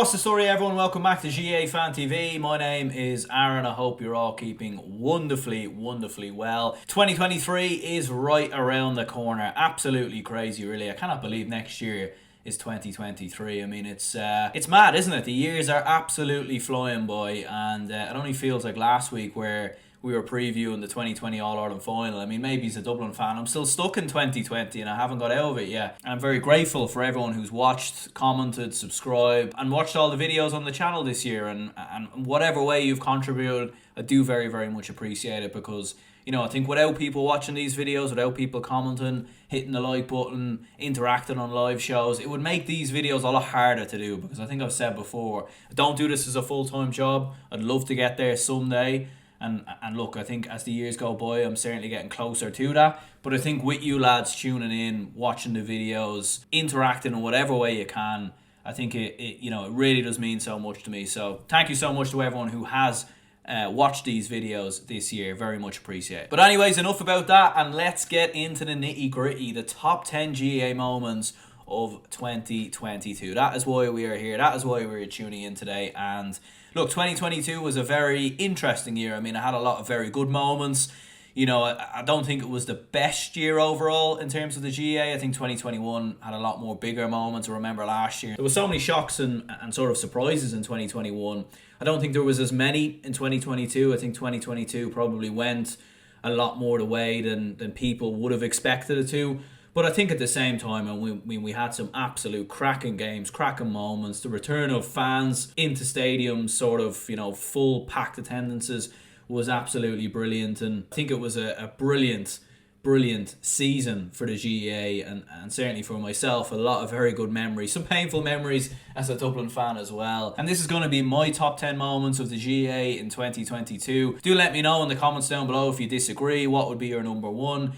What's the story, everyone? Welcome back to GAA Fan TV. My name is Aaron. I hope you're all keeping wonderfully well. 2023 is right around the corner. Absolutely crazy, really. I cannot believe next year is 2023. I mean, it's mad, isn't it? The years are absolutely flying by, and it only feels like last week where we were previewing the 2020 All-Ireland final. I mean, maybe he's a Dublin fan. I'm still stuck in 2020 and I haven't got out of it yet. And I'm very grateful for everyone who's watched, commented, subscribed, and watched all the videos on the channel this year. And whatever way you've contributed, I do very, very much appreciate it, because I think without people watching these videos, without people commenting, hitting the like button, interacting on live shows, it would make these videos a lot harder to do, because I think I've said before, I don't do this as a full-time job. I'd love to get there someday. And look, I think as the years go by, I'm certainly getting closer to that. But I think with you lads tuning in, watching the videos, interacting in whatever way you can, I think it really does mean so much to me. So thank you so much to everyone who has watched these videos this year. Very much appreciate it. But anyways, enough about that, and let's get into the nitty gritty, the top 10 GAA moments of 2022. That is why we are here. That is why we're tuning in today. And look, 2022 was a very interesting year. I mean, I had a lot of very good moments. I don't think it was the best year overall in terms of the GAA. I think 2021 had a lot more bigger moments. I remember last year there were so many shocks and sort of surprises in 2021. I don't think there was as many in 2022. I think 2022 probably went a lot more the way than people would have expected it to. But I think at the same time, and we had some absolute cracking games, cracking moments. The return of fans into stadiums, sort of, full packed attendances, was absolutely brilliant. And I think it was a brilliant season for the GAA, and certainly for myself, a lot of very good memories. Some painful memories as a Dublin fan as well. And this is going to be my top 10 moments of the GAA in 2022. Do let me know in the comments down below if you disagree. What would be your number one?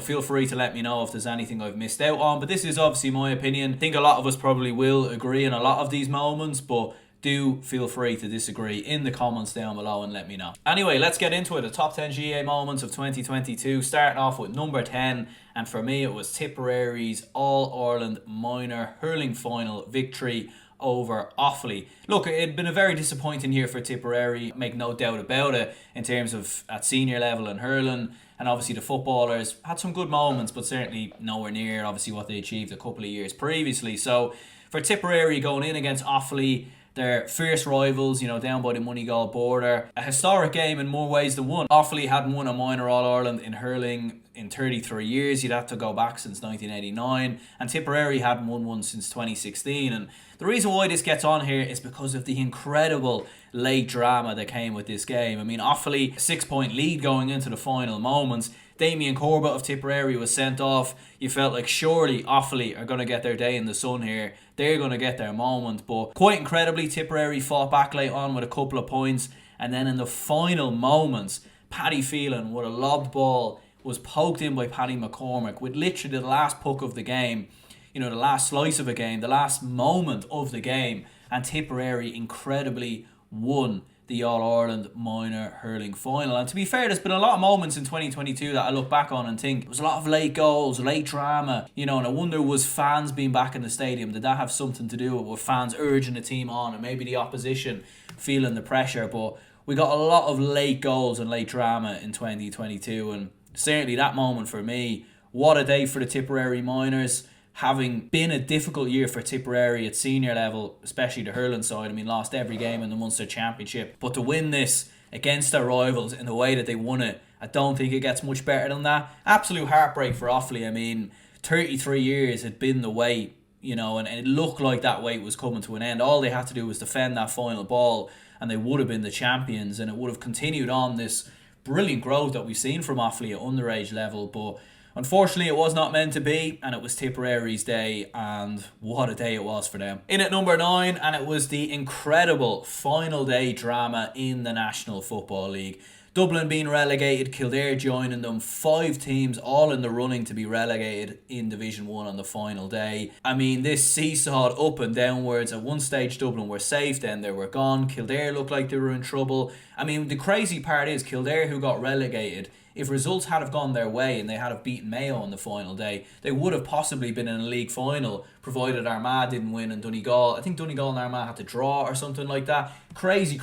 Feel free to let me know if there's anything I've missed out on. But this is obviously my opinion. I think a lot of us probably will agree in a lot of these moments, but do feel free to disagree in the comments down below and let me know. Anyway, let's get into it. The top 10 GAA moments of 2022, starting off with number 10. And for me, it was Tipperary's All-Ireland Minor Hurling Final victory over Offaly. Look, it had been a very disappointing year for Tipperary, make no doubt about it, in terms of at senior level and hurling. And obviously the footballers had some good moments, but certainly nowhere near obviously what they achieved a couple of years previously. So for Tipperary going in against Offaly, they're fierce rivals, down by the Moneygall border. A historic game in more ways than one. Offaly hadn't won a minor All-Ireland in hurling in 33 years. You'd have to go back since 1989. And Tipperary hadn't won one since 2016. And the reason why this gets on here is because of the incredible late drama that came with this game. I mean, Offaly, a 6-point lead going into the final moments. Damien Corbett of Tipperary was sent off. You felt like surely Offaly are going to get their day in the sun here. They're going to get their moment. But quite incredibly, Tipperary fought back late on with a couple of points. And then in the final moments, Paddy Phelan with a lobbed ball was poked in by Paddy McCormick with literally the last puck of the game. The last slice of a game, the last moment of the game. And Tipperary incredibly won the All-Ireland Minor Hurling Final. And to be fair, there's been a lot of moments in 2022 that I look back on and think, there was a lot of late goals, late drama, and I wonder, was fans being back in the stadium, did that have something to do with fans urging the team on, and maybe the opposition feeling the pressure? But we got a lot of late goals and late drama in 2022, and certainly that moment for me, what a day for the Tipperary Miners. Having been a difficult year for Tipperary at senior level, especially the hurling side. I mean, lost every game in the Munster Championship. But to win this against their rivals in the way that they won it, I don't think it gets much better than that. Absolute heartbreak for Offaly. I mean, 33 years had been the wait, and it looked like that wait was coming to an end. All they had to do was defend that final ball, and they would have been the champions, and it would have continued on this brilliant growth that we've seen from Offaly at underage level. But unfortunately, it was not meant to be, and it was Tipperary's day, and what a day it was for them. In at number 9, and it was the incredible final day drama in the National Football League. Dublin being relegated, Kildare joining them, 5 teams all in the running to be relegated in Division 1 on the final day. I mean, this seesawed up and downwards. At one stage Dublin were safe, then they were gone. Kildare looked like they were in trouble. I mean, the crazy part is Kildare, who got relegated, if results had have gone their way and they had have beaten Mayo on the final day, they would have possibly been in a league final, provided Armagh didn't win and Donegal. I think Donegal and Armagh had to draw or something like that. Crazy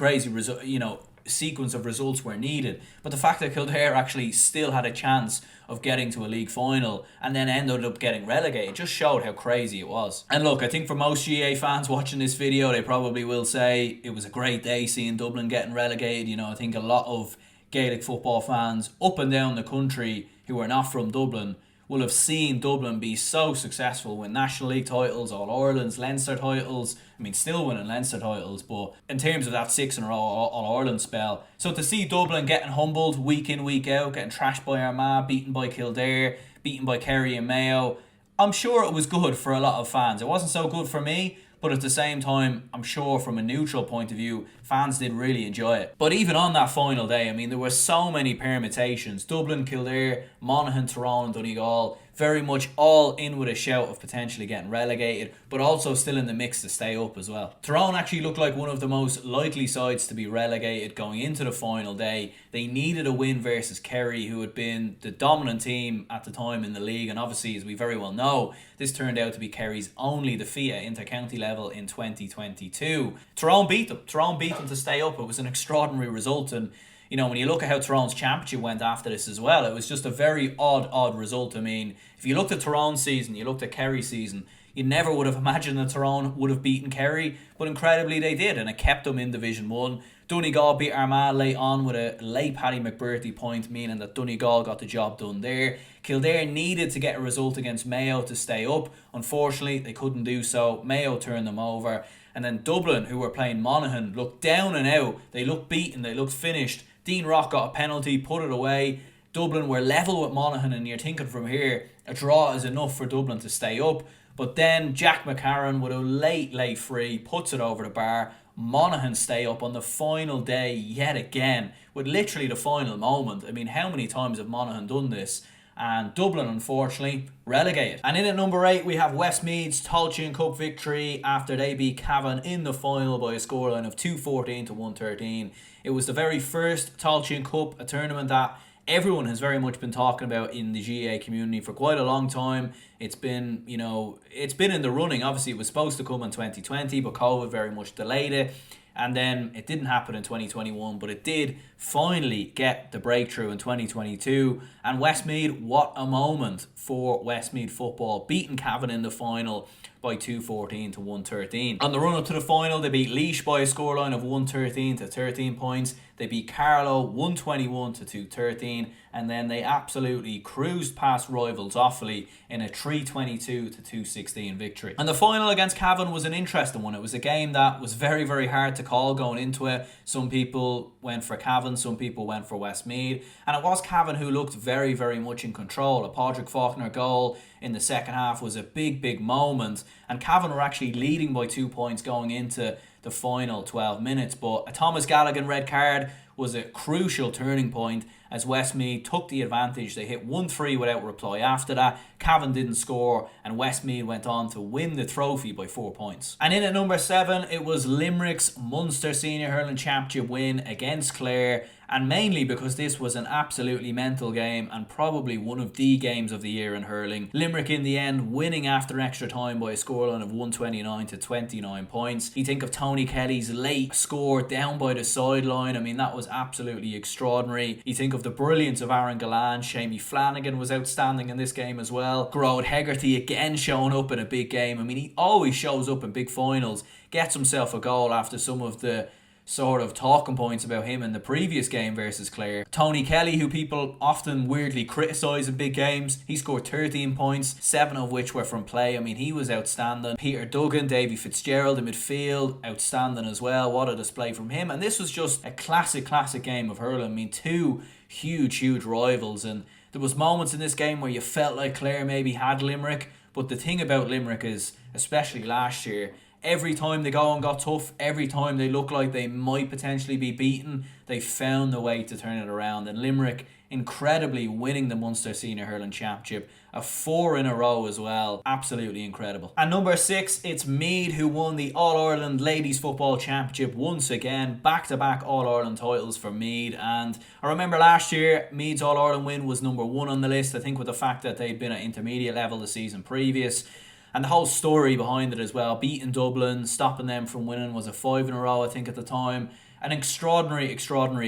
sequence of results were needed. But the fact that Kildare actually still had a chance of getting to a league final and then ended up getting relegated just showed how crazy it was. And look, I think for most GAA fans watching this video, they probably will say it was a great day seeing Dublin getting relegated. I think a lot of Gaelic football fans up and down the country who are not from Dublin will have seen Dublin be so successful, win National League titles, All-Irelands, Leinster titles. I mean, still winning Leinster titles, but in terms of that 6 in a row All-Ireland spell. So to see Dublin getting humbled week in, week out, getting trashed by Armagh, beaten by Kildare, beaten by Kerry and Mayo, I'm sure it was good for a lot of fans. It wasn't so good for me, but at the same time, I'm sure from a neutral point of view, fans did really enjoy it. But even on that final day, I mean, there were so many permutations. Dublin, Kildare, Monaghan, Tyrone and Donegal, very much all in with a shout of potentially getting relegated, but also still in the mix to stay up as well. Tyrone actually looked like one of the most likely sides to be relegated going into the final day. They needed a win versus Kerry, who had been the dominant team at the time in the league, and obviously, as we very well know, this turned out to be Kerry's only defeat at inter-county level in 2022. Tyrone beat them to stay up. It was an extraordinary result, and when you look at how Tyrone's championship went after this as well, it was just a very odd result. I mean, if you looked at Tyrone's season, you looked at Kerry's season, you never would have imagined that Tyrone would have beaten Kerry, but incredibly they did, and it kept them in Division 1. Donegal beat Armagh late on with a late Paddy McBurty point, meaning that Donegal got the job done there. Kildare needed to get a result against Mayo to stay up. Unfortunately, they couldn't do so. Mayo turned them over. And then Dublin, who were playing Monaghan, looked down and out. They looked beaten, they looked finished. Dean Rock got a penalty, put it away. Dublin were level with Monaghan, and you're thinking from here, a draw is enough for Dublin to stay up. But then Jack McCarron with a late free puts it over the bar. Monaghan stay up on the final day yet again, with literally the final moment. I mean, how many times have Monaghan done this? And Dublin, unfortunately, relegated. And in at number 8, we have Westmeath's Tailteann Cup victory after they beat Cavan in the final by a scoreline of 2-14 to 1-13. It was the very first Tailteann Cup, a tournament that everyone has very much been talking about in the GAA community for quite a long time. It's been in the running. Obviously, it was supposed to come in 2020, but COVID very much delayed it. And then it didn't happen in 2021, but it did finally get the breakthrough in 2022. And Westmeath, what a moment for Westmeath football, beating Cavan in the final by 2-14 to 1-13. On the run up to the final, they beat Laois by a scoreline of 1-13 to 13 points. They beat Carlow 121 to 2-13, and then they absolutely cruised past rivals Offaly in a 322 to 216 victory. And the final against Cavan was an interesting one. It was a game that was very, very hard to call going into it. Some people went for Cavan, some people went for Westmeath, and it was Cavan who looked very, very much in control. A Padraig Faulkner goal in the second half was a big moment, and Cavan were actually leading by 2 points going into the final 12 minutes, but a Thomas Gallagher red card was a crucial turning point as Westmeath took the advantage. They hit 1-3 without reply after that. Cavan didn't score, and Westmeath went on to win the trophy by 4 points. And in at number 7, it was Limerick's Munster Senior Hurling Championship win against Clare, and mainly because this was an absolutely mental game and probably one of the games of the year in hurling. Limerick in the end winning after extra time by a scoreline of 129 to 29 points. You think of Tony Kelly's late score down by the sideline. I mean, that was absolutely extraordinary. You think of the brilliance of Aaron Gallan. Shamie Flanagan was outstanding in this game as well. Gerard Hegarty again showing up in a big game. I mean, he always shows up in big finals, gets himself a goal after some of the sort of talking points about him in the previous game versus Clare. Tony Kelly, who people often weirdly criticise in big games, he scored 13 points, 7 of which were from play. I mean, he was outstanding. Peter Duggan, Davy Fitzgerald in midfield, outstanding as well. What a display from him. And this was just a classic game of hurling. I mean, two huge rivals, and there was moments in this game where you felt like Clare maybe had Limerick, but the thing about Limerick is, especially last year, every time the going got tough, every time they looked like they might potentially be beaten, they found a way to turn it around. And Limerick incredibly winning the Munster Senior Hurling Championship, a 4 in a row as well. Absolutely incredible. And number 6, it's Meath, who won the All-Ireland Ladies Football Championship once again. Back-to-back All-Ireland titles for Meath. And I remember last year, Meath's All-Ireland win was number 1 on the list, I think with the fact that they'd been at intermediate level the season previous. And the whole story behind it as well, beating Dublin, stopping them from winning, was a 5 in a row I think at the time. An extraordinary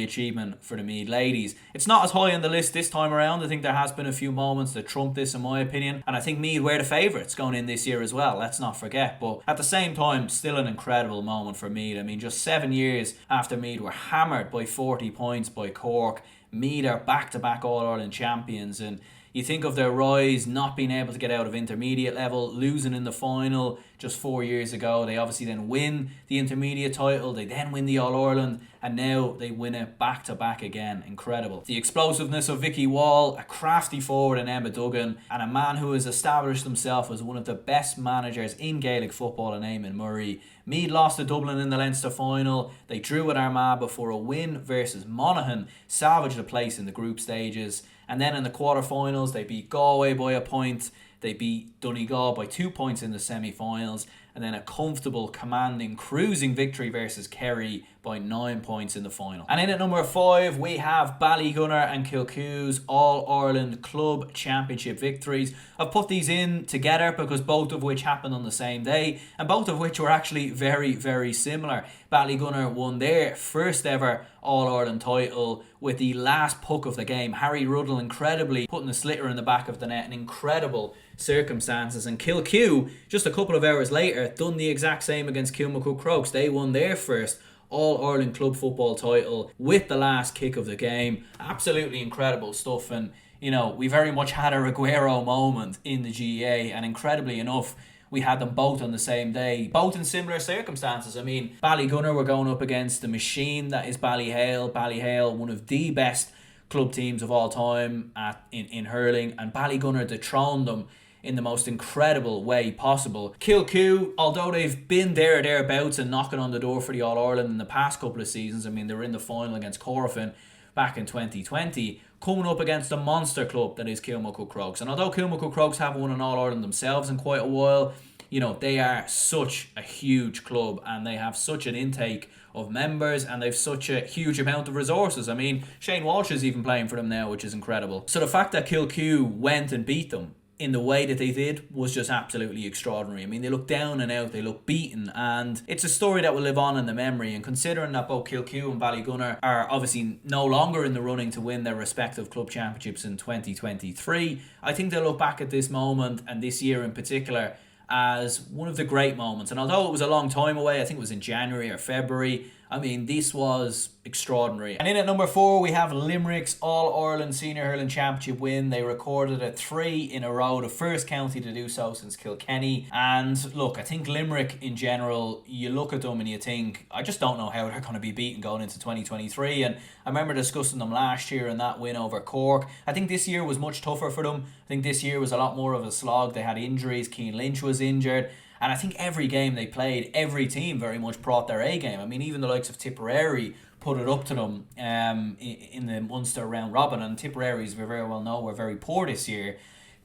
achievement for the Meath ladies. It's not as high on the list this time around. I think there has been a few moments that trump this in my opinion. And I think Meath were the favourites going in this year as well, let's not forget. But at the same time, still an incredible moment for Meath. I mean, just 7 years after Meath were hammered by 40 points by Cork, Meath are back-to-back All-Ireland champions. And you think of their rise, not being able to get out of intermediate level, losing in the final just 4 years ago. They obviously then win the intermediate title, they then win the All-Ireland, and now they win it back-to-back again. Incredible. The explosiveness of Vicky Wall, a crafty forward in Emma Duggan, and a man who has established himself as one of the best managers in Gaelic football in Eamon Murray. Meath lost to Dublin in the Leinster final. They drew at Armagh before a win versus Monaghan salvaged a place in the group stages. And then in the quarterfinals, they beat Galway by a point. They beat Donegal by 2 points in the semi-finals. And then a comfortable, commanding, cruising victory versus Kerry by 9 points in the final. And in at number 5, we have Ballygunner and Kilcoo's All-Ireland Club Championship victories. I've put these in together because both of which happened on the same day, and both of which were actually very, very similar. Ballygunner won their first ever All-Ireland title with the last puck of the game. Harry Ruddle incredibly putting a slitter in the back of the net in incredible circumstances. And Kilcoo, just a couple of hours later, done the exact same against Kilmacud Crokes. They won their first All-Ireland club football title with the last kick of the game. Absolutely incredible stuff. And, you know, we very much had a Reguero moment in the GAA, and incredibly enough, we had them both on the same day, both in similar circumstances. I mean, Ballygunner were going up against the machine that is Ballyhale. Ballyhale, one of the best club teams of all time in hurling, and Ballygunner dethroned them in the most incredible way possible. Kilcoo, although they've been thereabouts and knocking on the door for the All-Ireland in the past couple of seasons, I mean, they were in the final against Corofin back in 2020, coming up against a monster club that is Kilmacud Crokes. And although Kilmacud Crokes haven't won an All-Ireland themselves in quite a while, you know, they are such a huge club and they have such an intake of members and they've such a huge amount of resources. I mean, Shane Walsh is even playing for them now, which is incredible. So the fact that Kilcoo went and beat them in the way that they did was just absolutely extraordinary. I mean, they look down and out, they look beaten, and it's a story that will live on in the memory. And considering that both Kilcoo and Ballygunner are obviously no longer in the running to win their respective club championships in 2023, I think they'll look back at this moment and this year in particular as one of the great moments. And although it was a long time away, I think it was in January or February, I mean, this was extraordinary. And in at number 4, we have Limerick's All-Ireland Senior Hurling Championship win. They recorded it 3 in a row, the first county to do so since Kilkenny. And look, I think Limerick in general, you look at them and you think, I just don't know how they're going to be beaten going into 2023. And I remember discussing them last year and that win over Cork. I think this year was much tougher for them. I think this year was a lot more of a slog. They had injuries. Cian Lynch was injured. And I think every game they played, every team very much brought their A game. I mean, even the likes of Tipperary put it up to them in the Munster round robin. And Tipperary, as we very well know, were very poor this year.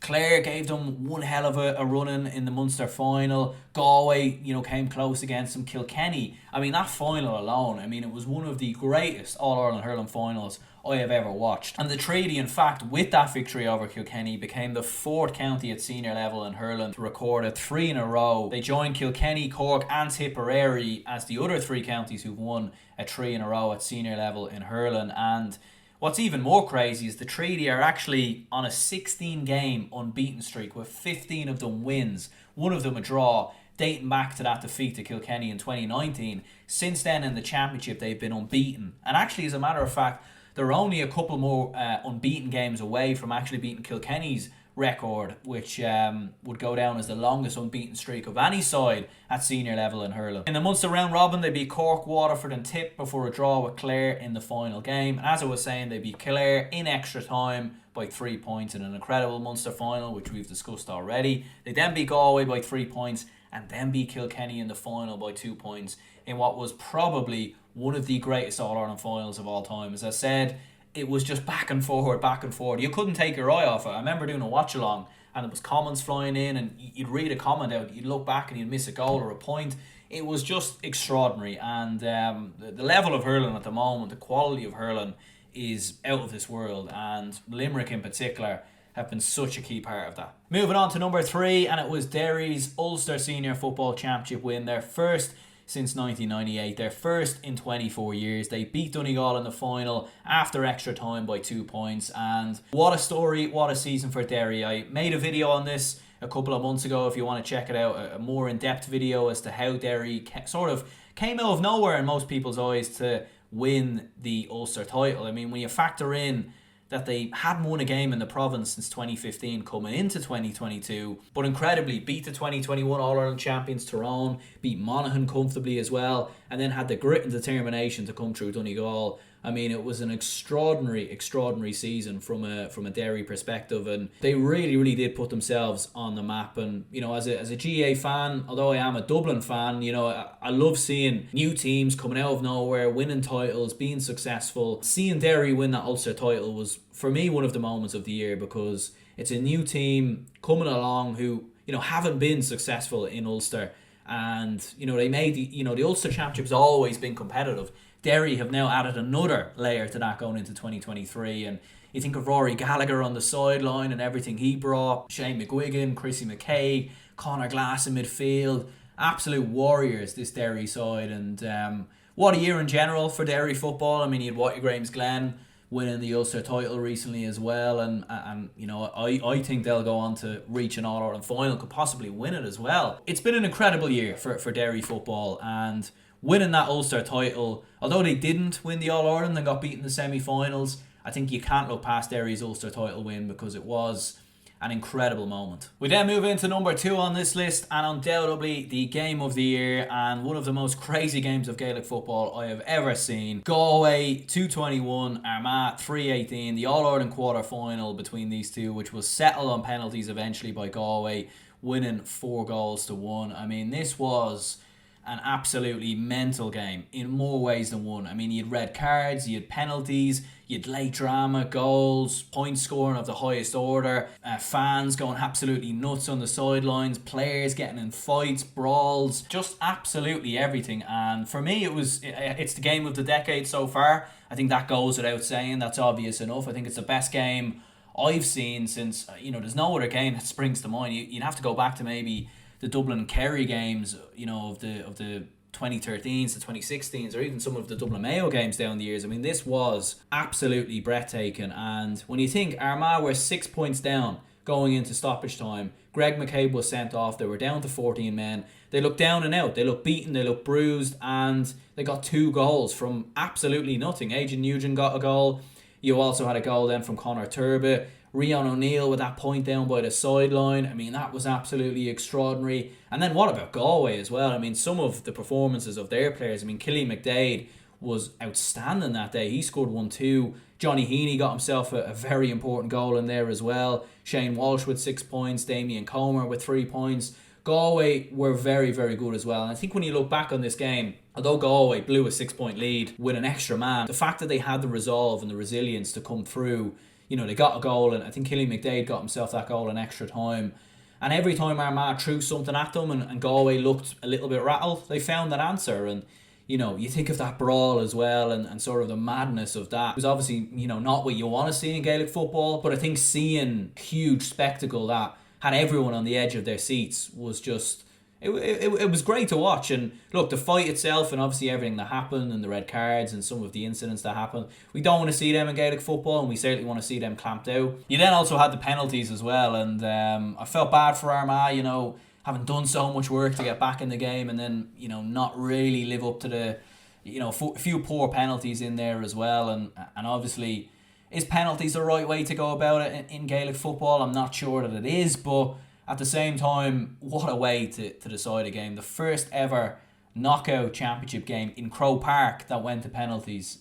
Clare gave them one hell of a run in the Munster final. Galway, you know, came close against them. Kilkenny, I mean, that final alone, I mean, it was one of the greatest All-Ireland hurling finals I have ever watched. And the treaty, in fact, with that victory over Kilkenny, became the 4th county at senior level in hurling to record it 3 in a row. They joined Kilkenny, Cork and Tipperary as the other 3 counties who've won a 3 in a row at senior level in hurling. And what's even more crazy is the treaty are actually on a 16-game unbeaten streak with 15 of them wins, one of them a draw, dating back to that defeat to Kilkenny in 2019. Since then in the championship they've been unbeaten. And actually, as a matter of fact, they're only a couple more unbeaten games away from actually beating Kilkenny's record, which would go down as the longest unbeaten streak of any side at senior level in hurling. In the Munster round robin, they beat Cork, Waterford and Tip before a draw with Clare in the final game. And as I was saying, they beat Clare in extra time by 3 points in an incredible Munster final, which we've discussed already. They then beat Galway by 3 points and then beat Kilkenny in the final by 2 points in what was probably one of the greatest All-Ireland finals of all time. As I said, it was just back and forward, back and forward. You couldn't take your eye off it. I remember doing a watch-along, and there was comments flying in, and you'd read a comment out, you'd look back and you'd miss a goal or a point. It was just extraordinary, and the level of hurling at the moment, the quality of hurling is out of this world, and Limerick in particular have been such a key part of that. Moving on to number 3, and it was Derry's Ulster Senior Football Championship win, their first since 1998, their first in 24 years. They beat Donegal in the final after extra time by 2 points, and what a story, what a season for Derry. I made a video on this a couple of months ago if you want to check it out, a more in-depth video as to how Derry sort of came out of nowhere in most people's eyes to win the Ulster title. I mean, when you factor in that they hadn't won a game in the province since 2015 coming into 2022, but incredibly beat the 2021 All-Ireland champions Tyrone, beat Monaghan comfortably as well, and then had the grit and determination to come through Donegal. I mean, it was an extraordinary season from a Derry perspective, and they really did put themselves on the map. And you know, as a GAA fan, although I am a Dublin fan, you know, I love seeing new teams coming out of nowhere, winning titles, being successful. Seeing Derry win that Ulster title was, for me, one of the moments of the year, because it's a new team coming along who, you know, haven't been successful in Ulster, and you know, they made the Ulster Championship's always been competitive. Derry have now added another layer to that going into 2023, and you think of Rory Gallagher on the sideline and everything he brought, Shane McGuigan, Chrissy McKay, Conor Glass in midfield, absolute warriors, this Derry side. And what a year in general for Derry football. I mean, you had White Graham's Glen winning the Ulster title recently as well, and you know, I think they'll go on to reach an All-Ireland final, could possibly win it as well. It's been an incredible year for Derry football, and winning that Ulster title, although they didn't win the All-Ireland and got beaten in the semi-finals, I think you can't look past Derry's Ulster title win, because it was an incredible moment. We then move into number 2 on this list, and undoubtedly the game of the year and one of the most crazy games of Gaelic football I have ever seen. Galway 221, Armagh 318, the All-Ireland quarter-final between these two, which was settled on penalties eventually by Galway, winning 4-1. I mean, this was an absolutely mental game in more ways than one. I mean, you had red cards, you had penalties, you had late drama, goals, point scoring of the highest order, fans going absolutely nuts on the sidelines, players getting in fights, brawls, just absolutely everything. And for me, it's the game of the decade so far. I think that goes without saying. That's obvious enough. I think it's the best game I've seen since, you know, there's no other game that springs to mind. You'd have to go back to maybe the Dublin Kerry games, you know, of the 2013s, the 2016s, or even some of the Dublin Mayo games down the years. I mean, this was absolutely breathtaking. And when you think Armagh were 6 points down going into stoppage time, Greg McCabe was sent off, they were down to 14 men, they looked down and out, they looked beaten, they looked bruised, and they got 2 goals from absolutely nothing. Agent Nugent got a goal. You also had a goal then from Conor Turbo. Rian O'Neill with that point down by the sideline. I mean, that was absolutely extraordinary. And then what about Galway as well? I mean, some of the performances of their players. I mean, Killian McDade was outstanding that day. He scored 1-2. Johnny Heaney got himself a very important goal in there as well. Shane Walsh with 6 points. Damien Comer with 3 points. Galway were very good as well. And I think when you look back on this game, although Galway blew a 6-point lead with an extra man, the fact that they had the resolve and the resilience to come through, you know, they got a goal, and I think Killian McDade got himself that goal in extra time. And every time Armagh threw something at them and Galway looked a little bit rattled, they found that answer. And, you know, you think of that brawl as well, and sort of the madness of that. It was obviously, you know, not what you want to see in Gaelic football, but I think seeing huge spectacle that had everyone on the edge of their seats was just... It was great to watch. And look, the fight itself and obviously everything that happened and the red cards and some of the incidents that happened, we don't want to see them in Gaelic football, and we certainly want to see them clamped out. You then also had the penalties as well, and I felt bad for Armagh, you know, having done so much work to get back in the game and then, you know, not really live up to the, you know, a few poor penalties in there as well. And obviously, is penalties the right way to go about it in Gaelic football? I'm not sure that it is, but at the same time, what a way to decide a game. The first ever knockout championship game in Croke Park that went to penalties.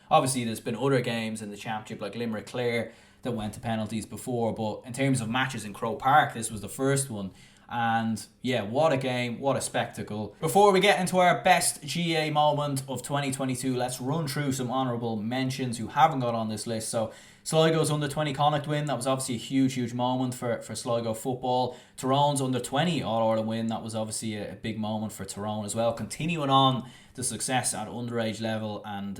Obviously, there's been other games in the championship like Limerick Clare that went to penalties before, but in terms of matches in Croke Park, this was the first one. And yeah, what a game, what a spectacle. Before we get into our best GAA moment of 2022, let's run through some honourable mentions who haven't got on this list. So Sligo's under-20 Connacht win, that was obviously a huge moment for Sligo football. Tyrone's under-20 All-Ireland win, that was obviously a big moment for Tyrone as well. Continuing on the success at underage level, and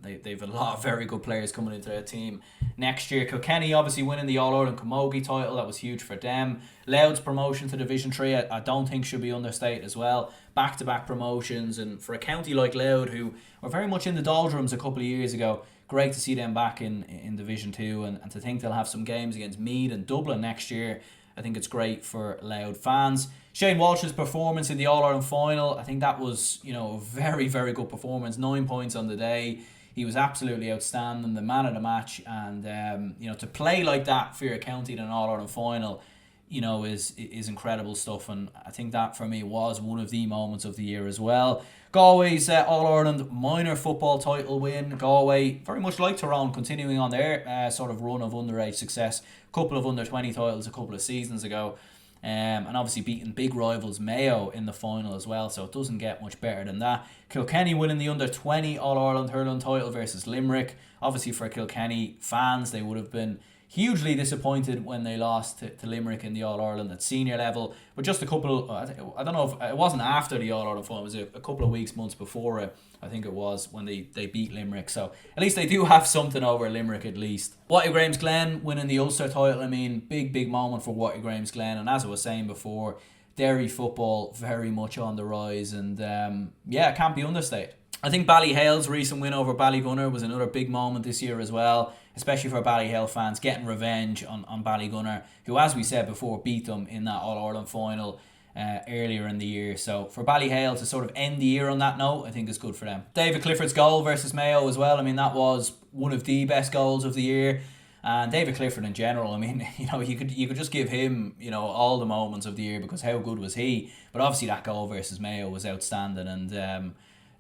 they've a lot of very good players coming into their team next year. Kilkenny obviously winning the All-Ireland Camogie title, that was huge for them. Louth's promotion to Division 3 I don't think should be understated as well. Back-to-back promotions, and for a county like Louth, who were very much in the doldrums a couple of years ago, great to see them back in Division 2, and to think they'll have some games against Meath and Dublin next year. I think it's great for Louth fans. Shane Walsh's performance in the All-Ireland final, I think that was, a very, very good performance. 9 points on the day. He was absolutely outstanding, the man of the match, and to play like that for your county in an All-Ireland final, is incredible stuff, and I think that for me was one of the moments of the year as well. Galway's All-Ireland minor football title win. Galway, very much like Tyrone, continuing on their sort of run of underage success. A couple of under-20 titles a couple of seasons ago. And obviously beating big rivals Mayo in the final as well, so it doesn't get much better than that. Kilkenny winning the under-20 All-Ireland hurling title versus Limerick. Obviously for Kilkenny fans, they would have been hugely disappointed when they lost to Limerick in the All-Ireland at senior level. But just a couple, I don't know if it wasn't after the All-Ireland final, it was a couple of weeks, months before it, I think it was, when they beat Limerick. So at least they do have something over Limerick at least. Whitegramesglen winning the Ulster title, big moment for Whitegramesglen. And as I was saying before, Derry football very much on the rise, and it can't be understated. I think Ballyhale's recent win over Ballygunner was another big moment this year as well, especially for Ballyhale fans, getting revenge on Ballygunner, who, as we said before, beat them in that All-Ireland final earlier in the year. So for Ballyhale to sort of end the year on that note, I think is good for them. David Clifford's goal versus Mayo as well, that was one of the best goals of the year. And David Clifford in general, you could just give him, all the moments of the year, because how good was he? But obviously that goal versus Mayo was outstanding, and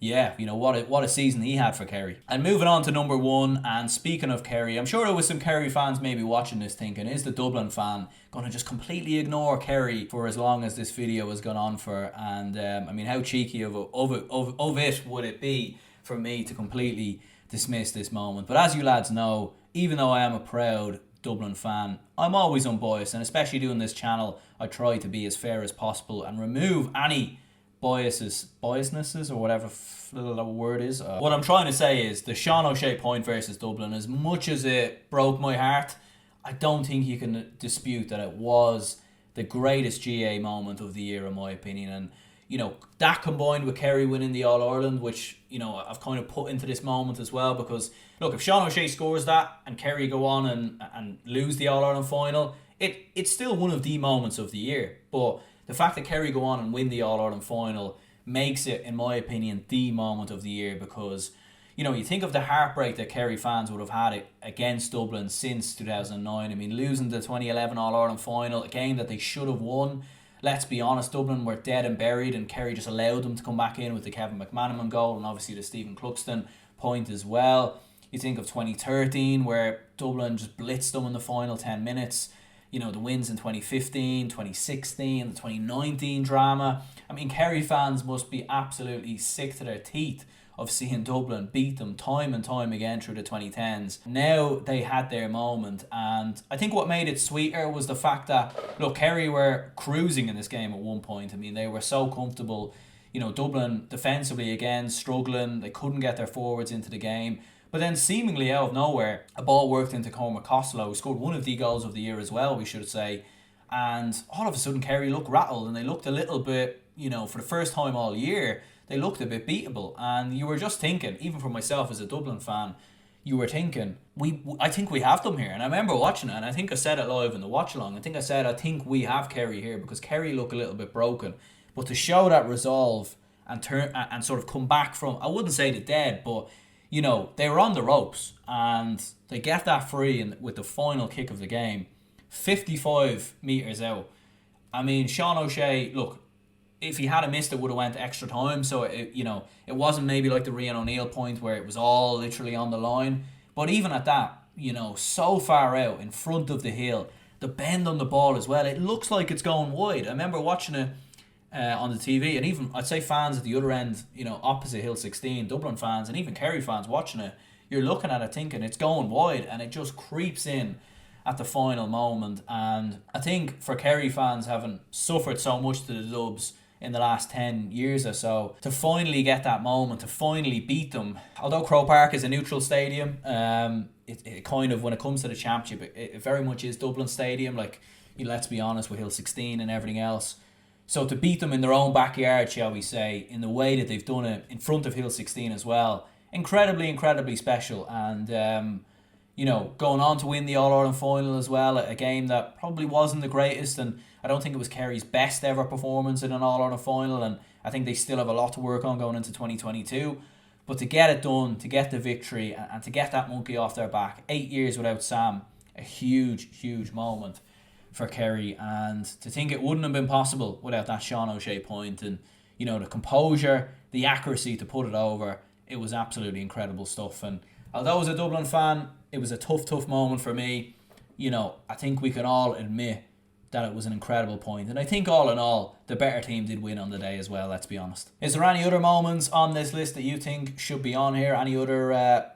what a season he had for Kerry. And moving on to number one, and speaking of Kerry, I'm sure there was some Kerry fans maybe watching this thinking, is the Dublin fan going to just completely ignore Kerry for as long as this video has gone on for? And how cheeky of it would it be for me to completely dismiss this moment? But as you lads know, even though I am a proud Dublin fan, I'm always unbiased, and especially doing this channel, I try to be as fair as possible and remove any biasnesses, or whatever the word is. What I'm trying to say is the Sean O'Shea point versus Dublin, as much as it broke my heart, I don't think you can dispute that it was the greatest GAA moment of the year in my opinion. And that combined with Kerry winning the All-Ireland, which I've kind of put into this moment as well, because look, if Sean O'Shea scores that and Kerry go on and lose the All-Ireland final, it's still one of the moments of the year. But the fact that Kerry go on and win the All-Ireland final makes it, in my opinion, the moment of the year, because you think of the heartbreak that Kerry fans would have had against Dublin since 2009. Losing the 2011 All-Ireland final, a game that they should have won. Let's be honest, Dublin were dead and buried, and Kerry just allowed them to come back in with the Kevin McManaman goal, and obviously the Stephen Cluxton point as well. You think of 2013, where Dublin just blitzed them in the final 10 minutes. The wins in 2015, 2016, the 2019 drama. Kerry fans must be absolutely sick to their teeth of seeing Dublin beat them time and time again through the 2010s. Now they had their moment, and I think what made it sweeter was the fact that, look, Kerry were cruising in this game at one point. They were so comfortable. Dublin defensively again struggling. They couldn't get their forwards into the game. But then seemingly out of nowhere, a ball worked into Cormac Costello, who scored one of the goals of the year as well, we should say. And all of a sudden Kerry looked rattled, and they looked a little bit, for the first time all year, they looked a bit beatable. And you were just thinking, even for myself as a Dublin fan, you were thinking, I think we have them here. And I remember watching it, and I think I said it live in the watch along. I think we have Kerry here, because Kerry look a little bit broken. But to show that resolve and turn and sort of come back from, I wouldn't say the dead, but they were on the ropes, and they get that free with the final kick of the game, 55 metres out. Sean O'Shea, look, if he had missed it, would have went extra time. So it wasn't maybe like the Rian O'Neill point where it was all literally on the line. But even at that, so far out in front of the hill, the bend on the ball as well. It looks like it's going wide. I remember watching it on the TV, and even I'd say fans at the other end, opposite Hill 16, Dublin fans and even Kerry fans watching it, you're looking at it thinking it's going wide, and it just creeps in at the final moment. And I think for Kerry fans, having suffered so much to the Dubs in the last 10 years or so, to finally get that moment, to finally beat them, although Croke Park is a neutral stadium, it kind of, when it comes to the championship, it very much is Dublin stadium, let's be honest, with Hill 16 and everything else. So to beat them in their own backyard, shall we say, in the way that they've done it, in front of Hill 16 as well, incredibly special. And going on to win the All-Ireland final as well, a game that probably wasn't the greatest, and I don't think it was Kerry's best ever performance in an All-Ireland final, and I think they still have a lot to work on going into 2022. But to get it done, to get the victory, and to get that monkey off their back, 8 years without Sam, a huge moment for Kerry. And to think it wouldn't have been possible without that Sean O'Shea point, and the composure, the accuracy to put it over, it was absolutely incredible stuff. And although as a Dublin fan, it was a tough moment for me, I think we can all admit that it was an incredible point. And I think all in all, the better team did win on the day as well, let's be honest. Is there any other moments on this list that you think should be on here? Any other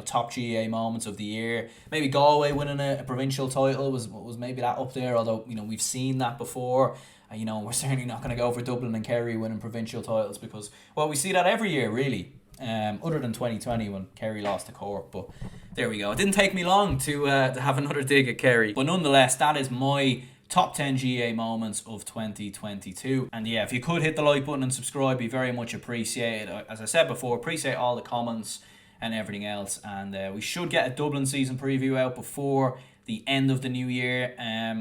top GAA moments of the year? Maybe Galway winning a provincial title was maybe that up there, although we've seen that before. We're certainly not going to go for Dublin and Kerry winning provincial titles, because we see that every year really, other than 2020 when Kerry lost to Cork. But there we go. It didn't take me long to have another dig at Kerry, but nonetheless, that is my top 10 GAA moments of 2022. And yeah, if you could hit the like button and subscribe, be very much appreciated. As I said before, appreciate all the comments and everything else. And we should get a Dublin season preview out before the end of the new year,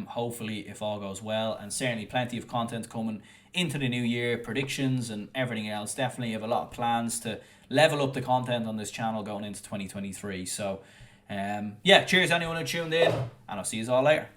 hopefully, if all goes well. And certainly plenty of content coming into the new year, predictions and everything else. Definitely have a lot of plans to level up the content on this channel going into 2023. So cheers anyone who tuned in, and I'll see you all later.